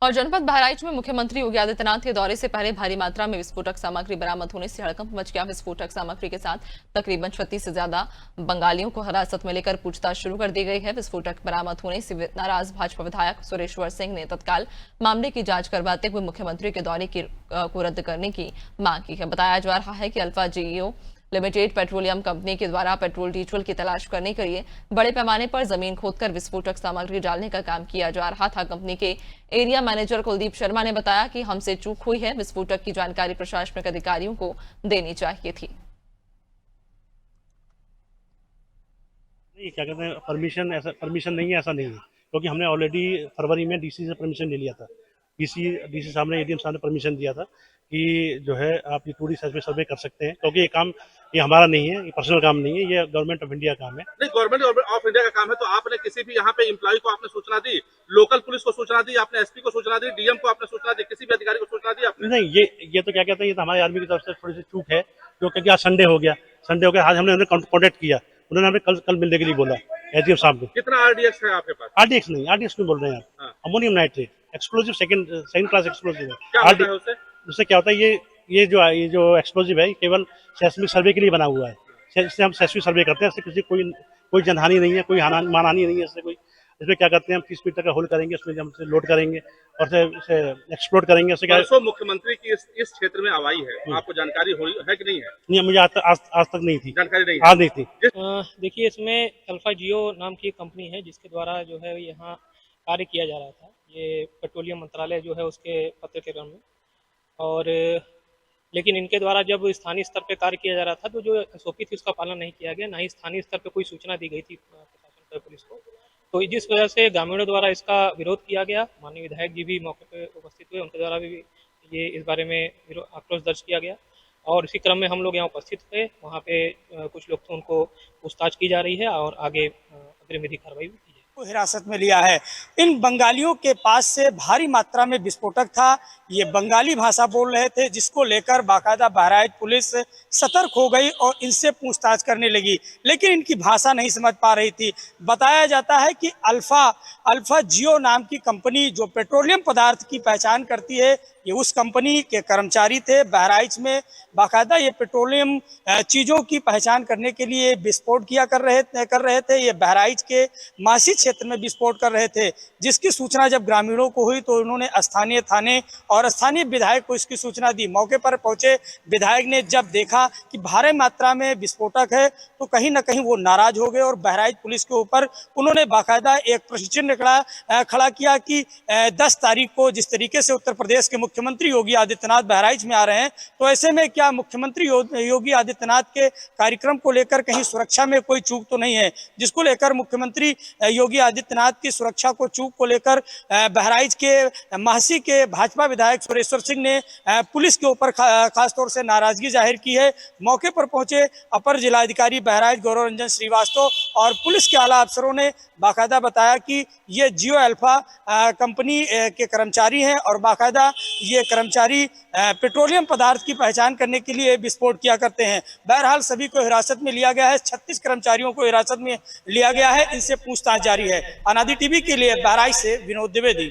और जनपद बहराइच में मुख्यमंत्री योगी आदित्यनाथ के दौरे से पहले भारी मात्रा में विस्फोटक सामग्री बरामद होने से हड़कंप मच गया। विस्फोटक सामग्री के साथ तकरीबन 36 से ज्यादा बंगालियों को हिरासत में लेकर पूछताछ शुरू कर दी गई है। विस्फोटक बरामद होने से नाराज भाजपा विधायक सुरेश्वर सिंह ने तत्काल मामले की जांच करवाते हुए मुख्यमंत्री के दौरे को रद्द करने की मांग की है। बताया जा रहा है कि alpha GEO limited petroleum company के द्वारा पेट्रोल डीजल की तलाश करने के लिए बड़े पैमाने पर जमीन खोदकर विस्फोटक सामग्री डालने का काम किया जा रहा था। कंपनी के एरिया मैनेजर कुलदीप शर्मा ने बताया कि हमसे चूक हुई है, विस्फोटक की जानकारी प्रशासनिक अधिकारियों को देनी चाहिए थी। क्या कहते हैं, परमिशन नहीं है, ऐसा नहीं है, क्योंकि हमने ऑलरेडी फरवरी में डीसी से परमिशन ले लिया था। डीसी साहब ने, एडीएम साहब ने परमिशन दिया था कि जो है आप ये टूरिस्ट सर्वे कर सकते हैं, क्योंकि ये काम ये हमारा नहीं है, ये पर्सनल काम नहीं है, ये गवर्नमेंट ऑफ इंडिया का काम है। नहीं, गवर्नमेंट ऑफ इंडिया का काम है, तो आपने किसी भी यहाँ पे एम्प्लॉय को आपने सूचना दी, लोकल पुलिस को सूचना दी, आपने एसपी को सूचना दी, डीएम को आपने सूचना दी, किसी भी अधिकारी को सूचना दी आपने? नहीं, ये तो क्या कहते हैं, ये तो हमारे आर्मी की तरफ से थोड़ी सी चूक है, क्योंकि आज संडे हो गया, आज हमने उन्हें कॉन्टेक्ट किया, उन्होंने हमें कल मिलने के लिए बोला एसडीएम साहब ने। कितना आरडीएक्स है आपके पास? आरडीएक्स नहीं बोल रहे हैं आप, ammonium nitrate explosive, second class explosive है। उससे क्या होता है, ये जो एक्सप्लोजिव है केवल सेस्मिक सर्वे के लिए बना हुआ है। इससे हम सेस्मिक सर्वे करते हैं, इससे किसी कोई जनहानि नहीं है, कोई मानहानि नहीं है। इसमें क्या करते हैं, हम 30 मीटर का होल करेंगे, उसमें हम लोड करेंगे और इसे एक्सप्लोड करेंगे। परसों मुख्यमंत्री की इस क्षेत्र में आवाई है, आपको जानकारी है कि नहीं है? नहीं, मुझे आज तक नहीं थी जानकारी, नहीं आज नहीं थी। देखिए, इसमें अल्फा जीओ नाम की एक कंपनी है जिसके द्वारा जो है यहाँ कार्य किया जा रहा था। ये पेट्रोलियम मंत्रालय जो है उसके पत्र के क्रम में, और लेकिन इनके द्वारा जब स्थानीय स्तर पे कार्य किया जा रहा था तो जो एसओपी थी उसका पालन नहीं किया गया, ना ही स्थानीय स्तर पे कोई सूचना दी गई थी प्रशासन को, पुलिस को। तो जिस वजह से ग्रामीणों द्वारा इसका विरोध किया गया। माननीय विधायक जी भी मौके पे उपस्थित हुए, उनके द्वारा भी ये इस बारे में आक्रोश दर्ज किया गया और इसी क्रम में हम लोग यहाँ उपस्थित हुए। वहाँ पे कुछ लोग थे, उनको पूछताछ की जा रही है और आगे अग्रिम विधि कार्रवाई भी की जाए। हिरासत में लिया है। इन बंगालियों के पास से भारी मात्रा में विस्फोटक था। ये बंगाली भाषा बोल रहे थे, जिसको लेकर बाकायदा बहराइच पुलिस सतर्क हो गई और इनसे पूछताछ करने लगी, लेकिन इनकी भाषा नहीं समझ पा रही थी। बताया जाता है कि अल्फा जीओ नाम की कंपनी जो पेट्रोलियम पदार्थ की पहचान करती है, ये उस कंपनी के कर्मचारी थे। बहराइच में बाकायदा ये पेट्रोलियम चीज़ों की पहचान करने के लिए विस्फोट कर रहे थे। ये बहराइच के मासी क्षेत्र में विस्फोट कर रहे थे, जिसकी सूचना जब ग्रामीणों को हुई तो उन्होंने स्थानीय थाने और स्थानीय विधायक को इसकी सूचना दी। मौके पर पहुंचे विधायक ने जब देखा कि भारी मात्रा में विस्फोटक है तो कहीं ना कहीं वो नाराज हो गए और बहराइच पुलिस के ऊपर उन्होंने बाकायदा एक प्रश्न चिन्ह खड़ा किया कि 10 तारीख को जिस तरीके से उत्तर प्रदेश के मुख्यमंत्री योगी आदित्यनाथ बहराइच में आ रहे हैं, तो ऐसे में क्या मुख्यमंत्री योगी आदित्यनाथ के कार्यक्रम को लेकर कहीं सुरक्षा में कोई चूक तो नहीं है, जिसको लेकर मुख्यमंत्री योगी आदित्यनाथ की सुरक्षा को चूक को लेकर बहराइच के महासी के भाजपा विधायक सुरेश्वर सिंह ने पुलिस के ऊपर खासतौर से नाराजगी जाहिर की है। मौके पर पहुंचे अपर जिलाधिकारी बहराइच गौरव रंजन श्रीवास्तव और पुलिस के आला अफसरों ने बाकायदा बताया कि ये जियो अल्फा कंपनी के कर्मचारी हैं और बाकायदा ये कर्मचारी पेट्रोलियम पदार्थ की पहचान करने के लिए विस्फोट किया करते हैं। बहरहाल सभी को हिरासत में लिया गया है। 36 कर्मचारियों को हिरासत में लिया गया है, इनसे पूछताछ जारी है। अनादि टीवी के लिए बहराइच से विनोद द्विवेदी।